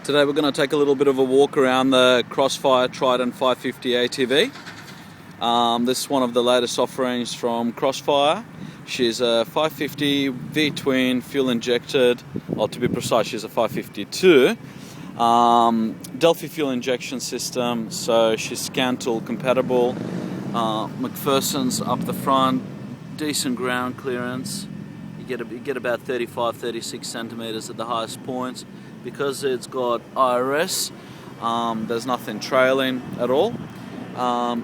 Today we're going to take a little bit of a walk around the Crossfire Trident 550 ATV. This is one of the latest offerings from Crossfire. She's a 550 V-twin fuel injected, well, to be precise, she's a 552. Delphi Fuel injection system, so she's Scantool compatible. McPherson's up the front, decent ground clearance. You get about 35-36 centimeters at the highest points. Because it's got IRS, there's nothing trailing at all.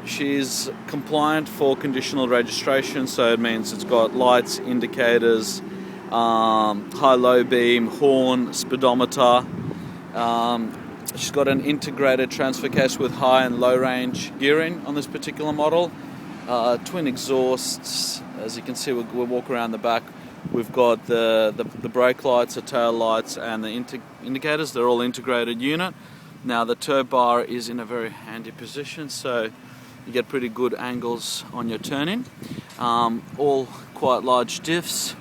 She's compliant for conditional registration, so it means it's got lights, indicators, high-low beam, horn, speedometer. She's got an integrated transfer case with high and low range gearing on this particular model. Twin exhausts, as you can see, we'll walk around the back. We've got the brake lights, the tail lights, and the indicators. They're all integrated unit. Now the tow bar is in a very handy position, so you get pretty good angles on your turning. All quite large diffs.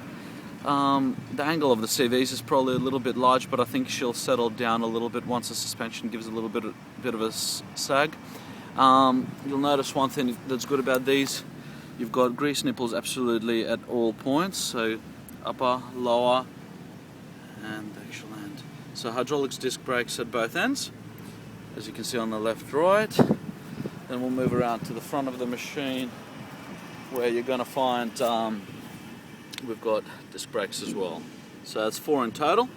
The angle of the CVs is probably a little bit large, but I think she'll settle down a little bit once the suspension gives a little bit of a sag. You'll notice one thing that's good about these. You've got grease nipples absolutely at all points, so upper, lower, and the actual end. So hydraulics disc brakes at both ends, as you can see on the left, right. Then we'll move around to the front of the machine, where you're going to find we've got disc brakes as well. So that's 4 in total.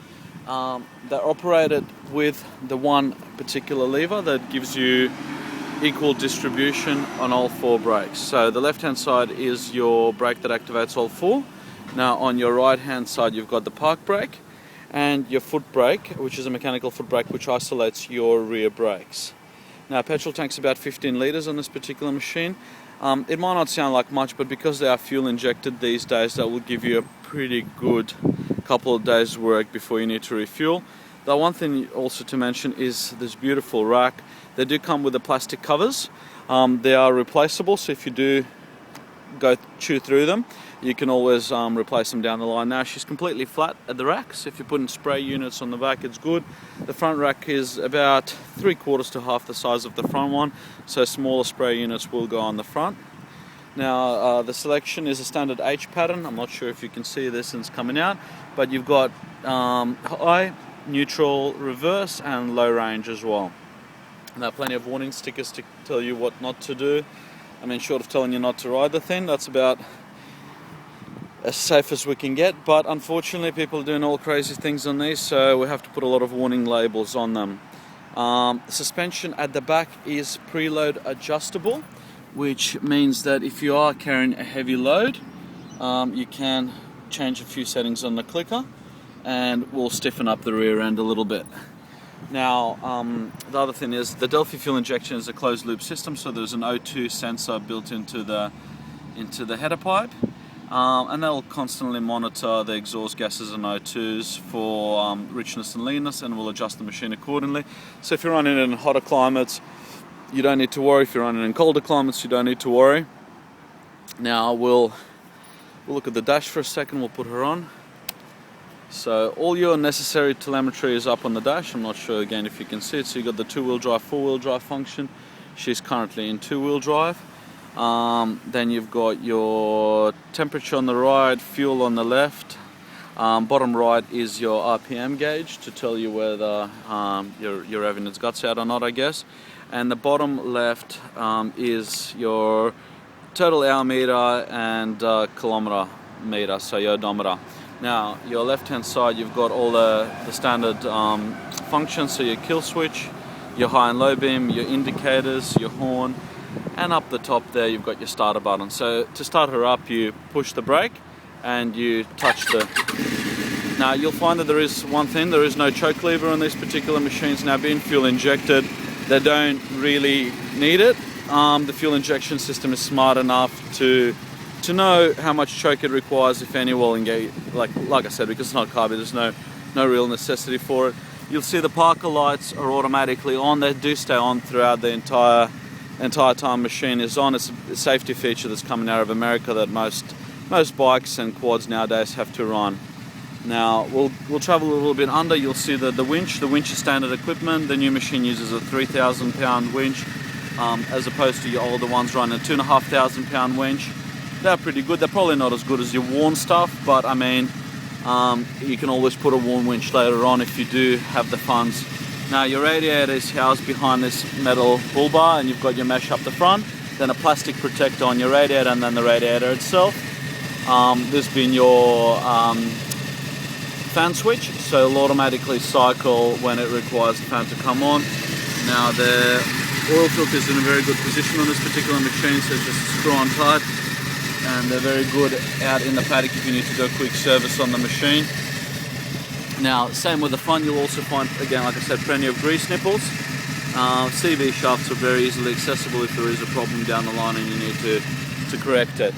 They're operated with the one particular lever that gives you equal distribution on all 4 brakes. So the left hand side is your brake that activates all 4. Now on your right hand side you've got the park brake and your foot brake, which is a mechanical foot brake which isolates your rear brakes. Now petrol tank's about 15 litres on this particular machine. It might not sound like much, but because they are fuel injected these days, that will give you a pretty good couple of days work before you need to refuel. The one thing also to mention is this beautiful rack. They do come with the plastic covers. They are replaceable, so if you do chew through them, you can always replace them down the line. Now she's completely flat at the rack, so if you're putting spray units on the back, it's good. The front rack is about 3/4 to half the size of the front one, so smaller spray units will go on the front. Now the selection is a standard H pattern. I'm not sure if you can see this and it's coming out, but you've got high, neutral, reverse, and low range as well. Now plenty of warning stickers to tell you what not to do. I mean, short of telling you not to ride the thing, that's about as safe as we can get, but unfortunately people are doing all crazy things on these, so we have to put a lot of warning labels on them. Suspension at the back is preload adjustable, which means that if you are carrying a heavy load, you can change a few settings on the clicker and we'll stiffen up the rear end a little bit. Now, the other thing is the Delphi fuel injection is a closed loop system, so there's an O2 sensor built into the header pipe, and they'll constantly monitor the exhaust gases and O2s for richness and leanness, and will adjust the machine accordingly. So if you're running in hotter climates, you don't need to worry. If you're running in colder climates, you don't need to worry. Now we'll look at the dash for a second. We'll put her on. So all your necessary telemetry is up on the dash. I'm not sure again if you can see it. So you've got the 2-wheel drive, 4-wheel drive function. She's currently in 2-wheel drive. Then you've got your temperature on the right, fuel on the left. Bottom right is your RPM gauge to tell you whether you're revving its guts out or not, I guess. And the bottom left is your total hour meter and kilometer meter, so your odometer. Now, your left-hand side, you've got all the standard functions, so your kill switch, your high and low beam, your indicators, your horn, and up the top there, you've got your starter button. So to start her up, you push the brake and you touch the... Now, you'll find that there is one thing, there is no choke lever on these particular machines. Now, being fuel injected, they don't really need it. The fuel injection system is smart enough to know how much choke it requires, if any, will engage. Like I said, because it's not carby, there's no real necessity for it. You'll see the parker lights are automatically on. They do stay on throughout the entire time machine is on. It's a safety feature that's coming out of America that most bikes and quads nowadays have to run. Now we'll travel a little bit under. You'll see the winch. The winch is standard equipment. The new machine uses a 3,000 pound winch, as opposed to your older ones running a 2,500 pound winch. They're pretty good. They're probably not as good as your worn stuff, but I mean, you can always put a worn winch later on if you do have the funds. Now your radiator is housed behind this metal bull bar, and you've got your mesh up the front, then a plastic protector on your radiator, and then the radiator itself. This being your fan switch, so it'll automatically cycle when it requires the fan to come on. Now the oil filter is in a very good position on this particular machine, so just screw on tight, and they're very good out in the paddock if you need to do a quick service on the machine. Now same with the front, you'll also find, again like I said, plenty of grease nipples. CV shafts are very easily accessible if there is a problem down the line and you need to correct it.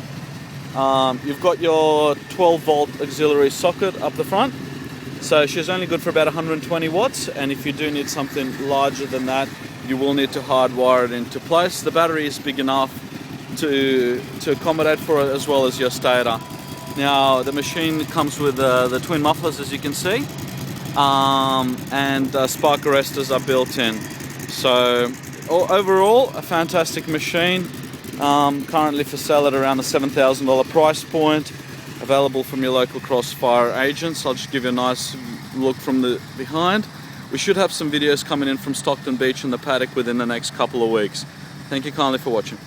You've got your 12 volt auxiliary socket up the front, so she's only good for about 120 watts, and if you do need something larger than that, you will need to hardwire it into place. The battery is big enough to accommodate for it, as well as your stator. Now the machine comes with the twin mufflers, as you can see, and spark arresters are built in. So overall, a fantastic machine. Currently for sale at around the $7,000 price point, available from your local Crossfire agents. I'll just give you a nice look from the behind. We should have some videos coming in from Stockton Beach and the paddock within the next couple of weeks. Thank you kindly for watching.